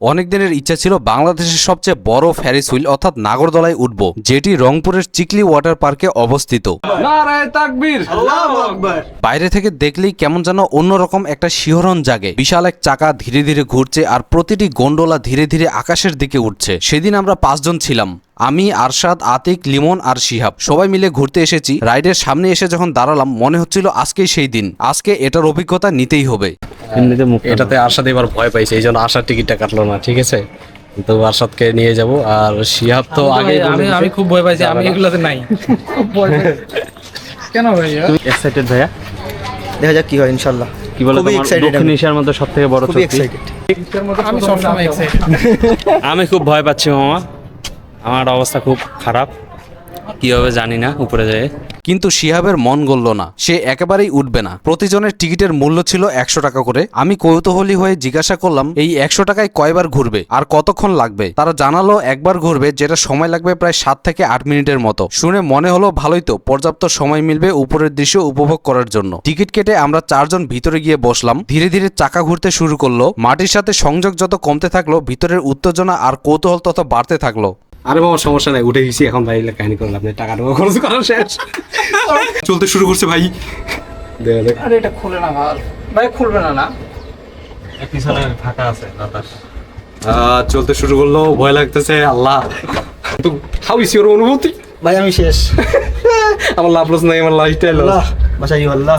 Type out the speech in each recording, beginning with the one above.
অনেক দিনের ইচ্ছা ছিল বাংলাদেশের সবচেয়ে বড় ফেরিস হুইল অর্থাৎ নাগরদোলায় উঠব, যেটি রংপুরের চিকলি ওয়াটার পার্কে অবস্থিত। নারায়ে তাকবীর, আল্লাহু আকবার। বাইরে থেকে দেখলেই কেমন যেন অন্যরকম একটা শিহরণ জাগে। বিশাল এক চাকা ধীরে ধীরে ঘুরছে আর প্রতিটি গন্ডোলা ধীরে ধীরে আকাশের দিকে উঠছে। সেদিন আমরা 5 জন ছিলাম, আমি, আরশাদ, আতিক, লিমন আর শিহাব। সবাই মিলে ঘুরতে এসেছি। রাইডের সামনে এসে যখন দাঁড়ালাম মনে হচ্ছিল আজকেই সেই দিন, আজকে এটার অভিজ্ঞতা নিতেই হবে। এটাতে আরশাদ এবার ভয় পাইছে, এই জন্য আরশাদ টিকিটটা কাটলো না, ঠিক আছে? তো আরশাদকে নিয়ে যাব। আর শিহাব তো আগে আমি খুব ভয় পাইছি, আমি এগুলোতে নাই। কেন ভাইয়া? তুমি এক্সাইটেড ভাইয়া? দেখা যাক কি হয় ইনশাআল্লাহ। কি বলো, খুবই তোমার excited দক্ষিণ আমি। এশিয়ার মধ্যে সবথেকে বড় খুবই চুক্তি? এক্সাইটেড। আমি সবসময় এক্সাইটেড। আমি খুব ভয় পাচ্ছি মামা, আমার অবস্থা খুব খারাপ, কি হবে জানি না উপরে যেয়ে। কিন্তু শিহাবের মন গলল না, সে একেবারেই উঠবে না। প্রতিজনের টিকিটের মূল্য ছিল 100 টাকা করে। আমি কৌতূহলী হয়ে জিজ্ঞাসা করলাম এই 100 টাকায় কয়বার ঘুরবে আর কতক্ষণ লাগবে। তারা জানালো একবার ঘুরবে, যেটা সময় লাগবে প্রায় 7 থেকে 8 মিনিটের মতো। শুনে মনে হলো ভালোই তো, পর্যাপ্ত সময় মিলবে উপরের দৃশ্য উপভোগ করার জন্য। টিকিট কেটে আমরা 4 জন ভিতরে গিয়ে বসলাম। ধীরে ধীরে চাকা ঘুরতে শুরু করলো। মাটির সাথে সংযোগ যত কমতে থাকলো, ভিতরের উত্তেজনা আর কৌতূহল তত বাড়তে থাকলো। আরে বাবা সমস্যা নাই, উঠে গেছি, এখন বাইরে কাহিনী করেন আপনি, টাকাটা খরচ করার শেষ। চলতে শুরু করছে ভাই। আরে এটা খুলে না ভাই, খুলবে না। পিছনে ফাঁকা আছে বাতাস। চলতে শুরু করলো, ভয় লাগতেছে। আল্লাহ, তো হাউ ইজ ইওর অনুভূতি? ভাই আমি শেষ। আমার লাভ লস নাই, আমার লাইফস্টাইল আল্লাহ বাঁচাই আল্লাহ।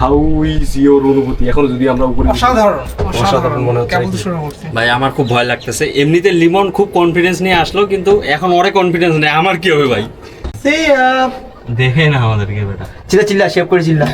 হাউ ইজ ইওর অনুভূতি? এখন যদি আমরা উপরে অসাধারণ মনে হচ্ছে। কেবল তো শুরু করছি। ভাই আমার খুব ভয় লাগতেছে। এমনিতে লিমন খুব কনফিডেন্স নিয়ে আসলো, কিন্তু এখন ওরে কনফিডেন্স নেই। আমার কি হবে ভাই? দেখে না আমাদেরকে বেটা। চিল্লা শেভ করে চিল্লা।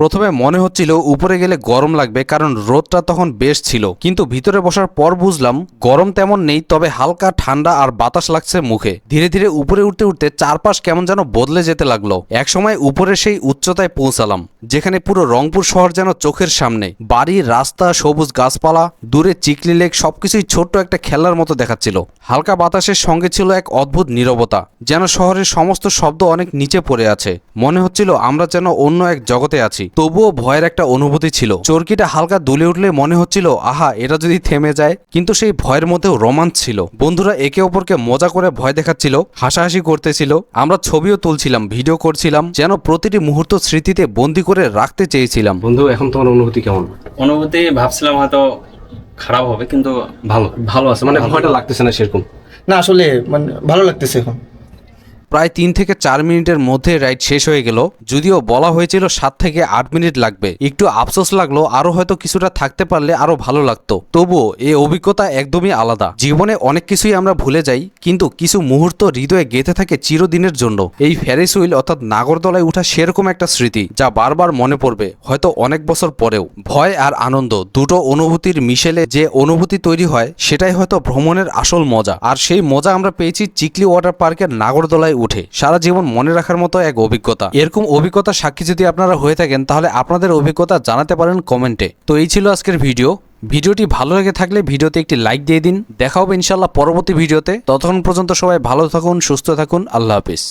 প্রথমে মনে হচ্ছিল উপরে গেলে গরম লাগবে, কারণ রোদটা তখন বেশ ছিল। কিন্তু ভিতরে বসার পর বুঝলাম গরম তেমন নেই, তবে হালকা ঠান্ডা আর বাতাস লাগছে মুখে। ধীরে ধীরে উপরে উঠতে উঠতে চারপাশ কেমন যেন বদলে যেতে লাগলো। একসময় উপরে সেই উচ্চতায় পৌঁছালাম, যেখানে পুরো রংপুর শহর যেন চোখের সামনে। বাড়ি, রাস্তা, সবুজ গাছপালা, দূরে চিকলি লেক, সবকিছুই ছোট্ট একটা খেলার মতো দেখাচ্ছিল। হালকা বাতাসের সঙ্গে ছিল এক অদ্ভুত নীরবতা, যেন শহরের সমস্ত শব্দ অনেক নিচে পড়ে আছে। মনে হচ্ছিল আমরা যেন অন্য এক জগতে আছি। তবুও ভয়ের একটা অনুভূতি ছিল। চরকিটা হালকা দুলে উঠলে মনে হচ্ছিল আহা, এটা যদি থেমে যায়। কিন্তু সেই ভয়ের মধ্যেও রোমাঞ্চ ছিল। বন্ধুরা একে অপরকে মজা করে ভয় দেখাচ্ছিল, হাসাহাসি করতেছিল। আমরা ছবিও তুলছিলাম, ভিডিও করছিলাম, যেন প্রতিটি মুহূর্ত স্মৃতিতে বন্দি করে রাখতে চেয়েছিলাম। বন্ধু, এখন তোমার অনুভূতি কেমন? অনুভূতি ভাবছিলাম হয়তো খারাপ হবে, কিন্তু ভালো আছে, মানে ভয়টা লাগতেছে না সেরকম? না আসলে মানে ভালো লাগতেছে এখন। প্রায় 3 থেকে 4 মিনিটের মধ্যে রাইড শেষ হয়ে গেল। যদিও বলা হয়েছিল 7 থেকে 8 মিনিট লাগবে। একটু আফসোস লাগলো, আরো হয়তো কিছুটা থাকতে পারলে আরো ভালো লাগতো। তবুও এই অভিজ্ঞতা একদমই আলাদা। জীবনে অনেক কিছুই আমরা ভুলে যাই, কিন্তু কিছু মুহূর্ত হৃদয়ে গেঁথে থাকে চিরদিনের জন্য। এই ফেরিস হুইল অর্থাৎ নাগরদোলায় উঠা সেরকম একটা স্মৃতি, যা বারবার মনে পড়বে, হয়তো অনেক বছর পরেও। ভয় আর আনন্দ দুটো অনুভূতির মিশেলে যে অনুভূতি তৈরি হয়, সেটাই হয়তো ভ্রমণের আসল মজা। আর সেই মজা আমরা পেয়েছি চিকলি ওয়াটার পার্কের নাগরদোলায় উঠে। সারা জীবন মনে রাখার মতো এক অভিজ্ঞতা। এরকম অভিজ্ঞতা সাক্ষী যদি আপনারা হয়ে থাকেন, তাহলে আপনাদের অভিজ্ঞতা জানাতে পারেন কমেন্টে। তো এই ছিল আজকের ভিডিওটি ভালো লেগে থাকলে ভিডিওতে একটি লাইক দিয়ে দিন। দেখা হবে ইনশাআল্লাহ পরবর্তী ভিডিওতে। ততক্ষণ পর্যন্ত সবাই ভালো থাকুন, সুস্থ থাকুন। আল্লাহ হাফিজ।